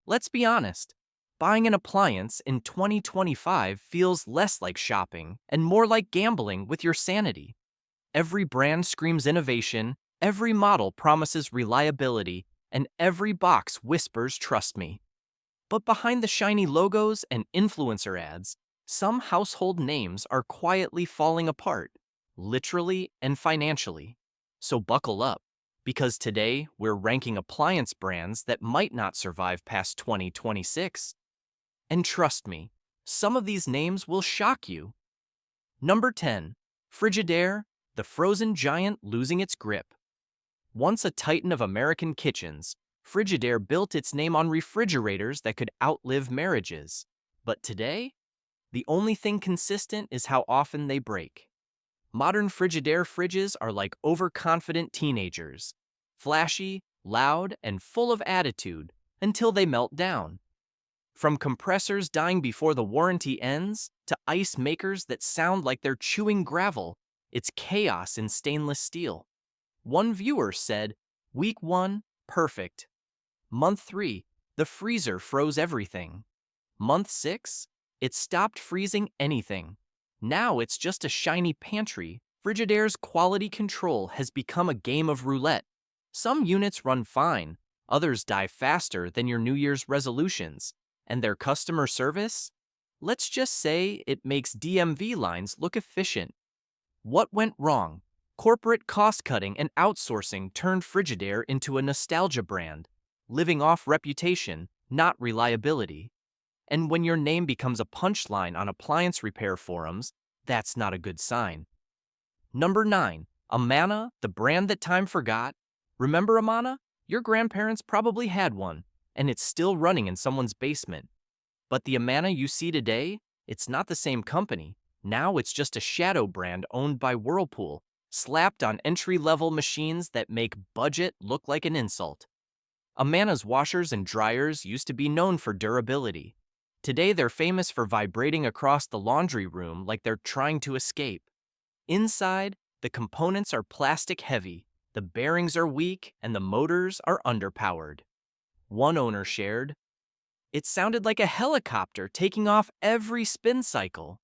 Let's be honest. Buying an appliance in 2025 feels less like shopping and more like gambling with your sanity. Every brand screams innovation, every model promises reliability, and every box whispers trust me. But behind the shiny logos and influencer ads, some household names are quietly falling apart, literally and financially. So buckle up, because today we're ranking appliance brands that might not survive past 2026. And trust me, some of these names will shock you. Number 10. Frigidaire, the frozen giant losing its grip. Once a titan of American kitchens, Frigidaire built its name on refrigerators that could outlive marriages. But today, the only thing consistent is how often they break. Modern Frigidaire fridges are like overconfident teenagers, flashy, loud, and full of attitude until they melt down. From compressors dying before the warranty ends to ice makers that sound like they're chewing gravel, it's chaos in stainless steel. One viewer said, "Week 1, perfect. Month 3, the freezer froze everything. Month 6, it stopped freezing anything. Now it's just a shiny pantry." Frigidaire's quality control has become a game of roulette. Some units run fine, others die faster than your New Year's resolutions. And their customer service? Let's just say it makes DMV lines look efficient. What went wrong? Corporate cost-cutting and outsourcing turned Frigidaire into a nostalgia brand, living off reputation, not reliability. And when your name becomes a punchline on appliance repair forums, that's not a good sign. Number 9. Amana, the brand that time forgot. Remember Amana? Your grandparents probably had one, and it's still running in someone's basement. But the Amana you see today, it's not the same company. Now it's just a shadow brand owned by Whirlpool, slapped on entry-level machines that make budget look like an insult. Amana's washers and dryers used to be known for durability. Today they're famous for vibrating across the laundry room like they're trying to escape. Inside, the components are plastic heavy, the bearings are weak, and the motors are underpowered. One owner shared, "It sounded like a helicopter taking off every spin cycle.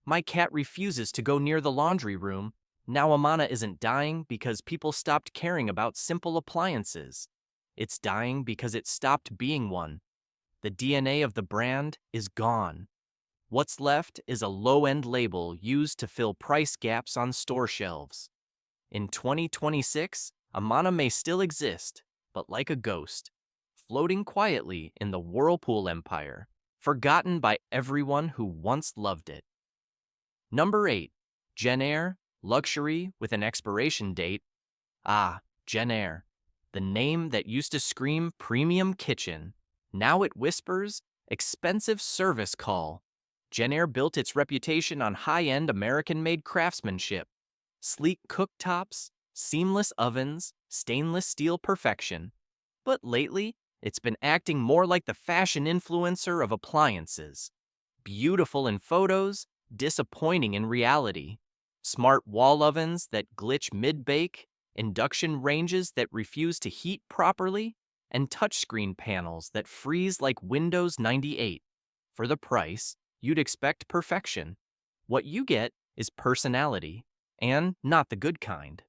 My cat refuses to go near the laundry room. Now Amana isn't dying because people stopped caring about simple appliances. It's dying because it stopped being one. The DNA of the brand is gone. What's left is a low-end label used to fill price gaps on store shelves." In 2026, Amana may still exist, but like a ghost, floating quietly in the Whirlpool empire, forgotten by everyone who once loved it. Number 8. Jenn-Air, luxury with an expiration date. Ah, Jenn-Air, the name that used to scream premium kitchen. Now it whispers expensive service call. Jenn-Air built its reputation on high-end American-made craftsmanship, sleek cooktops, seamless ovens, stainless steel perfection. But lately, it's been acting more like the fashion influencer of appliances. Beautiful in photos, disappointing in reality. Smart wall ovens that glitch mid-bake, induction ranges that refuse to heat properly, and touchscreen panels that freeze like Windows 98. For the price, you'd expect perfection. What you get is personality, and not the good kind.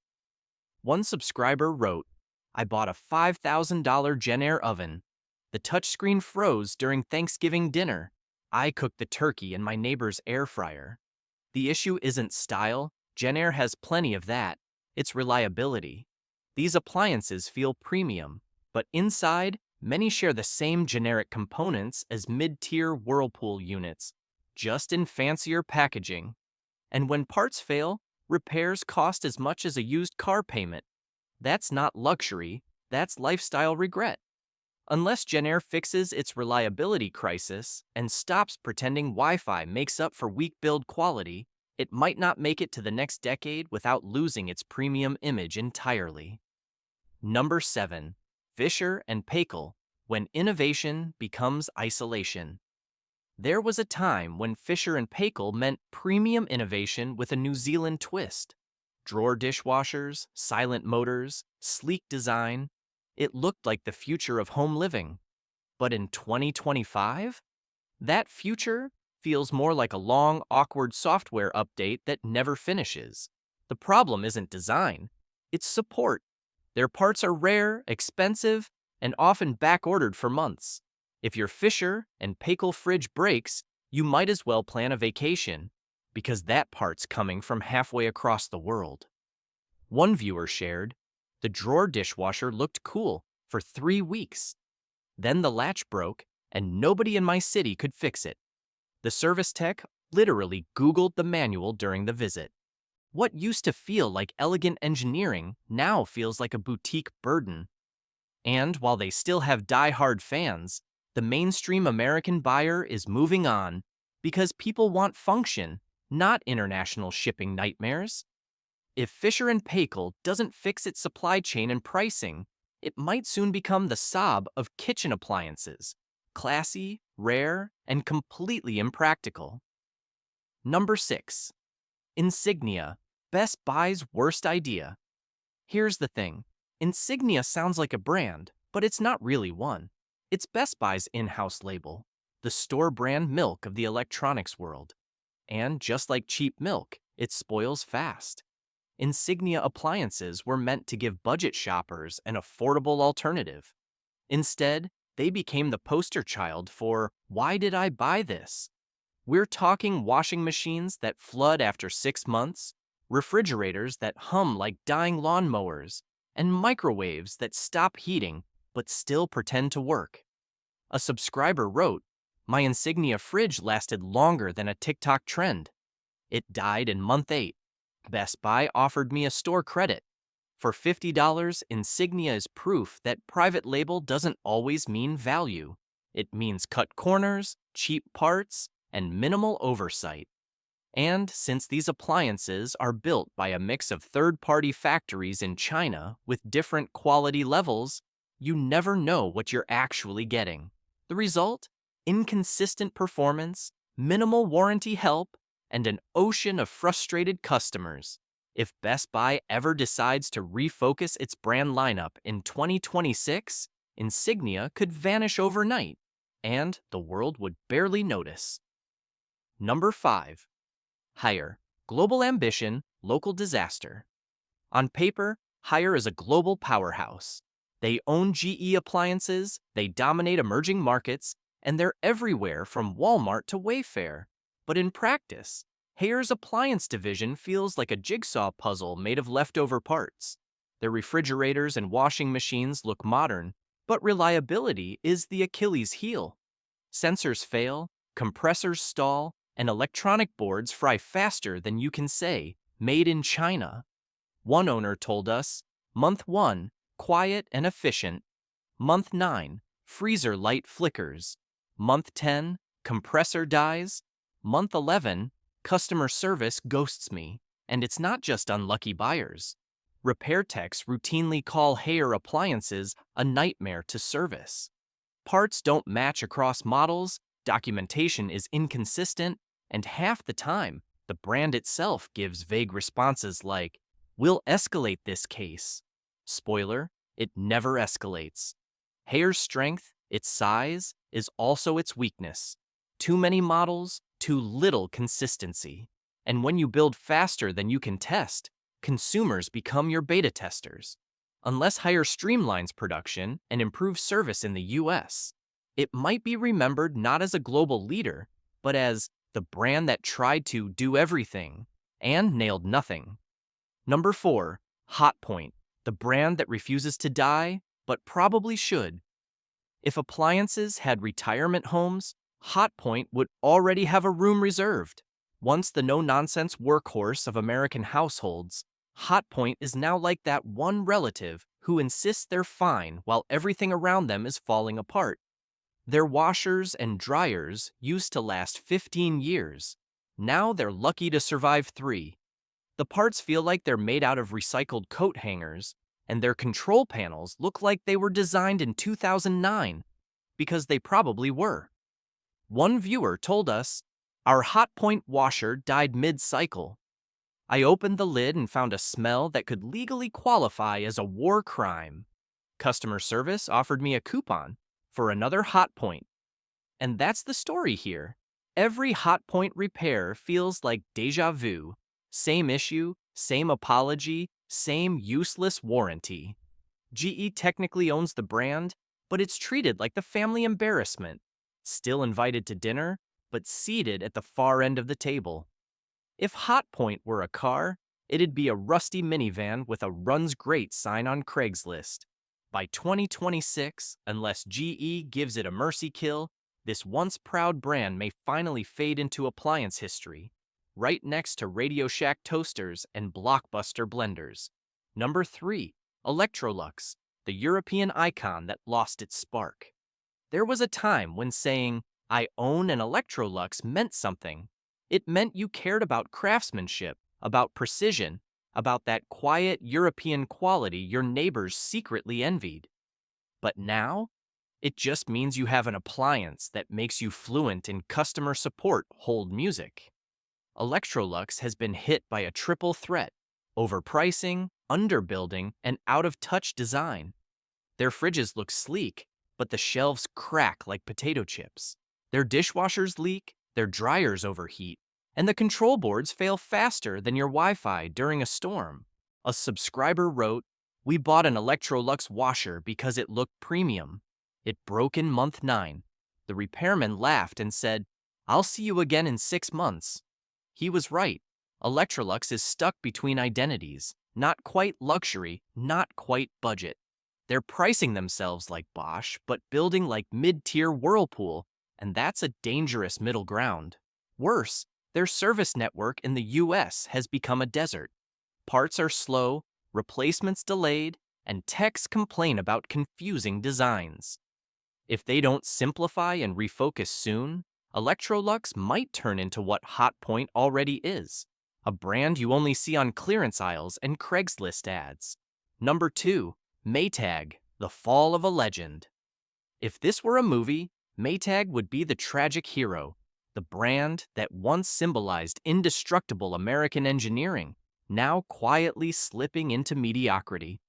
One subscriber wrote, "I bought a $5,000 Jenn-Air oven. The touchscreen froze during Thanksgiving dinner. I cooked the turkey in my neighbor's air fryer." The issue isn't style. Jenn-Air has plenty of that. It's reliability. These appliances feel premium, but inside, many share the same generic components as mid-tier Whirlpool units, just in fancier packaging. And when parts fail, repairs cost as much as a used car payment. That's not luxury, that's lifestyle regret. Unless Jenn-Air fixes its reliability crisis and stops pretending Wi-Fi makes up for weak build quality, it might not make it to the next decade without losing its premium image entirely. Number 7. Fisher and Paykel, when innovation becomes isolation. There was a time when Fisher and Paykel meant premium innovation with a New Zealand twist. Drawer dishwashers, silent motors, sleek design. It looked like the future of home living. But in 2025, that future feels more like a long, awkward software update that never finishes. The problem isn't design, it's support. Their parts are rare, expensive, and often back-ordered for months. If your Fisher and Paykel fridge breaks, you might as well plan a vacation, because that part's coming from halfway across the world. One viewer shared, "The drawer dishwasher looked cool for 3 weeks. Then the latch broke, and nobody in my city could fix it. The service tech literally Googled the manual during the visit." What used to feel like elegant engineering now feels like a boutique burden. And while they still have die-hard fans, the mainstream American buyer is moving on because people want function, not international shipping nightmares. If Fisher and Paykel doesn't fix its supply chain and pricing, it might soon become the Saab of kitchen appliances. Classy, rare, and completely impractical. Number 6. Insignia, Best Buy's worst idea. Here's the thing. Insignia sounds like a brand, but it's not really one. It's Best Buy's in-house label, the store brand milk of the electronics world. And just like cheap milk, it spoils fast. Insignia appliances were meant to give budget shoppers an affordable alternative. Instead, they became the poster child for, "Why did I buy this?" We're talking washing machines that flood after 6 months, refrigerators that hum like dying lawnmowers, and microwaves that stop heating but still pretend to work. A subscriber wrote, "My Insignia fridge lasted longer than a TikTok trend. It died in month 8. Best Buy offered me a store credit. For $50, Insignia is proof that private label doesn't always mean value. It means cut corners, cheap parts, and minimal oversight." And since these appliances are built by a mix of third-party factories in China with different quality levels, you never know what you're actually getting. The result? Inconsistent performance, minimal warranty help, and an ocean of frustrated customers. If Best Buy ever decides to refocus its brand lineup in 2026, Insignia could vanish overnight, and the world would barely notice. Number 5. Haier, Global Ambition, Local Disaster. On paper, Haier is a global powerhouse. They own GE appliances, they dominate emerging markets, and they're everywhere from Walmart to Wayfair. But in practice, Haier's appliance division feels like a jigsaw puzzle made of leftover parts. Their refrigerators and washing machines look modern, but reliability is the Achilles heel. Sensors fail, compressors stall, and electronic boards fry faster than you can say, "Made in China." One owner told us, "Month 1, quiet and efficient. Month 9, freezer light flickers. Month 10, compressor dies. Month 11, customer service ghosts me." And it's not just unlucky buyers. Repair techs routinely call Haier appliances a nightmare to service. Parts don't match across models, documentation is inconsistent, and half the time, the brand itself gives vague responses like, "We'll escalate this case." Spoiler, it never escalates. Hair's strength, its size, is also its weakness. Too many models, too little consistency. And when you build faster than you can test, consumers become your beta testers. Unless Haier streamlines production and improves service in the US, it might be remembered not as a global leader, but as the brand that tried to do everything and nailed nothing. Number 4, Hotpoint, the brand that refuses to die, but probably should. If appliances had retirement homes, Hotpoint would already have a room reserved. Once the no-nonsense workhorse of American households, Hotpoint is now like that one relative who insists they're fine while everything around them is falling apart. Their washers and dryers used to last 15 years. Now they're lucky to survive 3. The parts feel like they're made out of recycled coat hangers, and their control panels look like they were designed in 2009, because they probably were. One viewer told us, "Our Hotpoint washer died mid-cycle. I opened the lid and found a smell that could legally qualify as a war crime. Customer service offered me a coupon, for another hot point. And that's the story here. Every hot point repair feels like deja vu. Same issue, same apology, same useless warranty. GE technically owns the brand, but it's treated like the family embarrassment. Still invited to dinner, but seated at the far end of the table. If Hotpoint were a car, it'd be a rusty minivan with a runs great sign on Craigslist. By 2026, unless GE gives it a mercy kill, this once proud brand may finally fade into appliance history, right next to Radio Shack toasters and Blockbuster blenders. Number 3. Electrolux, the European icon that lost its spark. There was a time when saying, "I own an Electrolux" meant something. It meant you cared about craftsmanship, about precision, about that quiet European quality your neighbors secretly envied. But now, it just means you have an appliance that makes you fluent in customer support hold music. Electrolux has been hit by a triple threat: overpricing, underbuilding, and out-of-touch design. Their fridges look sleek, but the shelves crack like potato chips. Their dishwashers leak, their dryers overheat, and the control boards fail faster than your Wi-Fi during a storm. A subscriber wrote, "We bought an Electrolux washer because it looked premium. It broke in month 9. The repairman laughed and said, 'I'll see you again in 6 months.' He was right. Electrolux is stuck between identities. Not quite luxury, not quite budget. They're pricing themselves like Bosch, but building like mid-tier Whirlpool, and that's a dangerous middle ground. Worse, their service network in the US has become a desert. Parts are slow, replacements delayed, and techs complain about confusing designs. If they don't simplify and refocus soon, Electrolux might turn into what Hotpoint already is, a brand you only see on clearance aisles and Craigslist ads. Number 2. Maytag, the fall of a legend. If this were a movie, Maytag would be the tragic hero, the brand that once symbolized indestructible American engineering, now quietly slipping into mediocrity.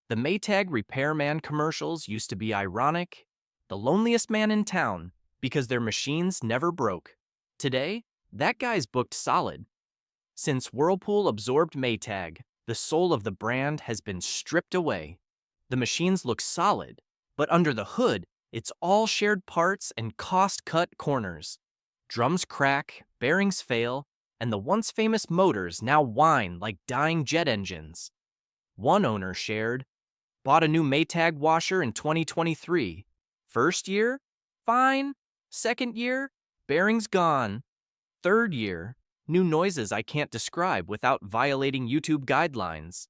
The Maytag repairman commercials used to be ironic, the loneliest man in town, because their machines never broke. Today, that guy's booked solid. Since Whirlpool absorbed Maytag, the soul of the brand has been stripped away. The machines look solid, but under the hood, it's all shared parts and cost-cut corners. Drums crack, bearings fail, and the once famous motors now whine like dying jet engines. One owner shared, "Bought a new Maytag washer in 2023. First year, fine. Second year, bearings gone. Third year, new noises I can't describe without violating YouTube guidelines."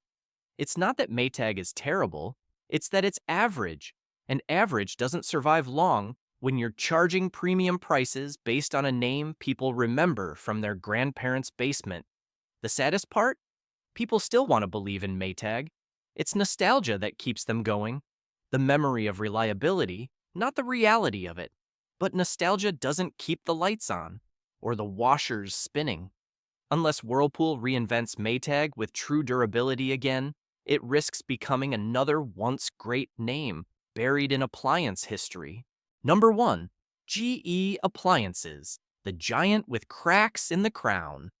It's not that Maytag is terrible, it's that it's average, and average doesn't survive long when you're charging premium prices based on a name people remember from their grandparents' basement. The saddest part? People still want to believe in Maytag. It's nostalgia that keeps them going. The memory of reliability, not the reality of it. But nostalgia doesn't keep the lights on, or the washers spinning. Unless Whirlpool reinvents Maytag with true durability again, it risks becoming another once great name buried in appliance history. Number 1. GE Appliances, the giant with cracks in the crown.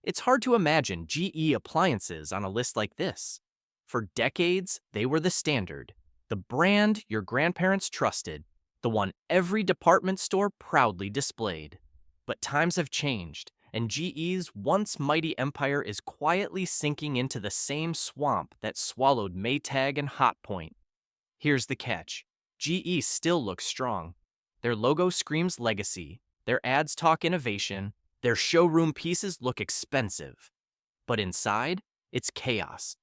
It's hard to imagine GE Appliances on a list like this. For decades, they were the standard, the brand your grandparents trusted, the one every department store proudly displayed. But times have changed, and GE's once mighty empire is quietly sinking into the same swamp that swallowed Maytag and Hotpoint. Here's the catch. GE still looks strong. Their logo screams legacy, their ads talk innovation, their showroom pieces look expensive. But inside, it's chaos.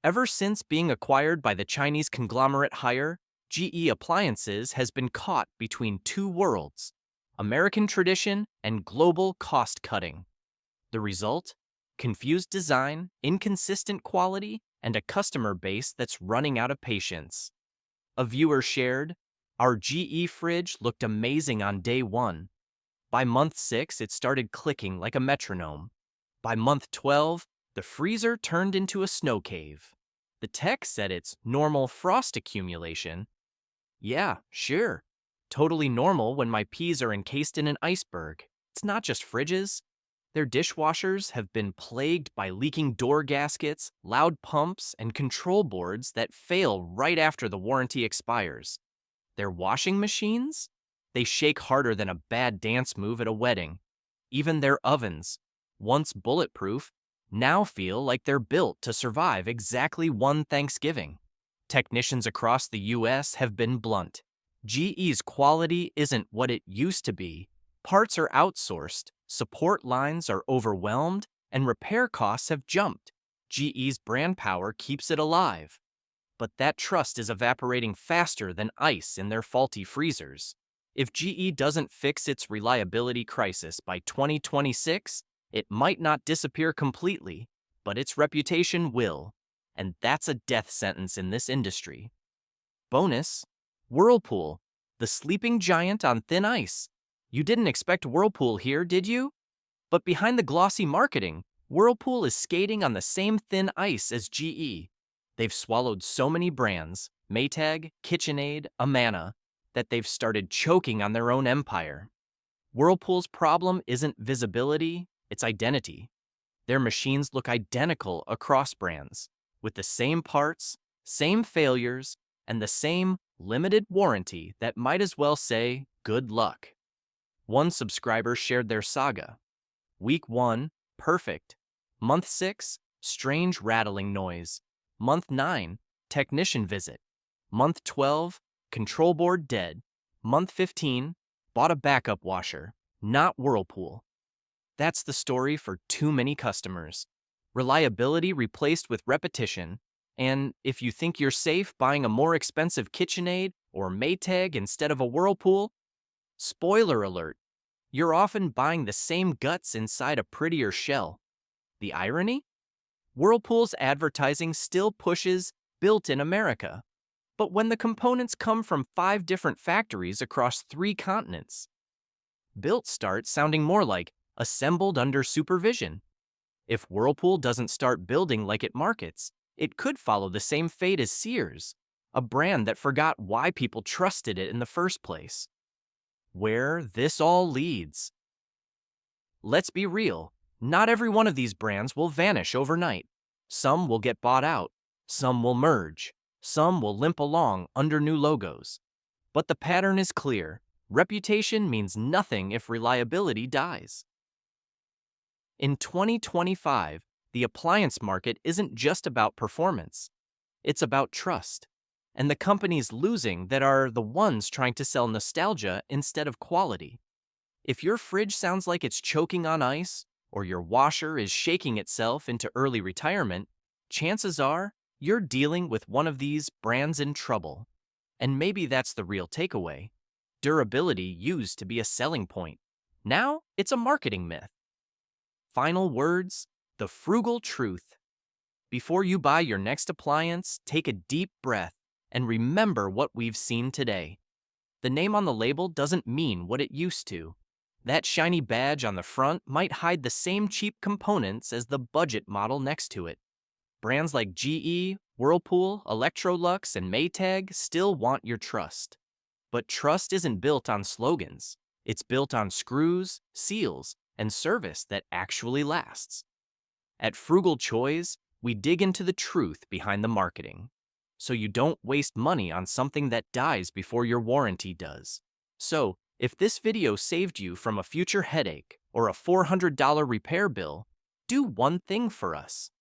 Ever since being acquired by the Chinese conglomerate Haier, GE Appliances has been caught between two worlds: American tradition and global cost-cutting. The result? Confused design, inconsistent quality, and a customer base that's running out of patience. A viewer shared, "Our GE fridge looked amazing on day 1. By month 6, it started clicking like a metronome. By month 12, the freezer turned into a snow cave. The tech said it's normal frost accumulation, Yeah, sure. Totally normal when my peas are encased in an iceberg. It's not just fridges. Their dishwashers have been plagued by leaking door gaskets, loud pumps, and control boards that fail right after the warranty expires. Their washing machines? They shake harder than a bad dance move at a wedding. Even their ovens, once bulletproof, now feel like they're built to survive exactly one Thanksgiving. Technicians across the US have been blunt. GE's quality isn't what it used to be. Parts are outsourced, support lines are overwhelmed, and repair costs have jumped. GE's brand power keeps it alive. But that trust is evaporating faster than ice in their faulty freezers. If GE doesn't fix its reliability crisis by 2026, it might not disappear completely, but its reputation will. And that's a death sentence in this industry. Bonus, Whirlpool, the sleeping giant on thin ice. You didn't expect Whirlpool here, did you? But behind the glossy marketing, Whirlpool is skating on the same thin ice as GE. They've swallowed so many brands, Maytag, KitchenAid, Amana, that they've started choking on their own empire. Whirlpool's problem isn't visibility, it's identity. Their machines look identical across brands, with the same parts, same failures, and the same limited warranty that might as well say, good luck. One subscriber shared their saga. Week 1, perfect. Month 6, strange rattling noise. Month 9, technician visit. Month 12, control board dead. Month 15, bought a backup washer, not Whirlpool. That's the story for too many customers. Reliability replaced with repetition. And if you think you're safe buying a more expensive KitchenAid or Maytag instead of a Whirlpool, spoiler alert, you're often buying the same guts inside a prettier shell. The irony? Whirlpool's advertising still pushes built in America. But when the components come from 5 different factories across 3 continents, built starts sounding more like assembled under supervision. If Whirlpool doesn't start building like it markets, it could follow the same fate as Sears, a brand that forgot why people trusted it in the first place. Where this all leads. Let's be real, not every one of these brands will vanish overnight. Some will get bought out, some will merge, some will limp along under new logos. But the pattern is clear. Reputation means nothing if reliability dies. In 2025, the appliance market isn't just about performance. It's about trust. And the companies losing that are the ones trying to sell nostalgia instead of quality. If your fridge sounds like it's choking on ice, or your washer is shaking itself into early retirement, chances are you're dealing with one of these brands in trouble. And maybe that's the real takeaway. Durability used to be a selling point. Now it's a marketing myth. Final words, the frugal truth. Before you buy your next appliance, take a deep breath and remember what we've seen today. The name on the label doesn't mean what it used to. That shiny badge on the front might hide the same cheap components as the budget model next to it. Brands like GE, Whirlpool, Electrolux, and Maytag still want your trust. But trust isn't built on slogans. It's built on screws, seals, and service that actually lasts. At Frugal Choise, we dig into the truth behind the marketing, so you don't waste money on something that dies before your warranty does. So, if this video saved you from a future headache or a $400 repair bill, do one thing for us.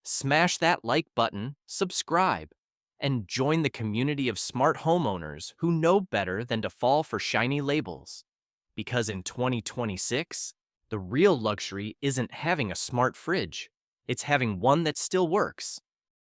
Smash that like button, subscribe, and join the community of smart homeowners who know better than to fall for shiny labels. Because in 2026, the real luxury isn't having a smart fridge, it's having one that still works.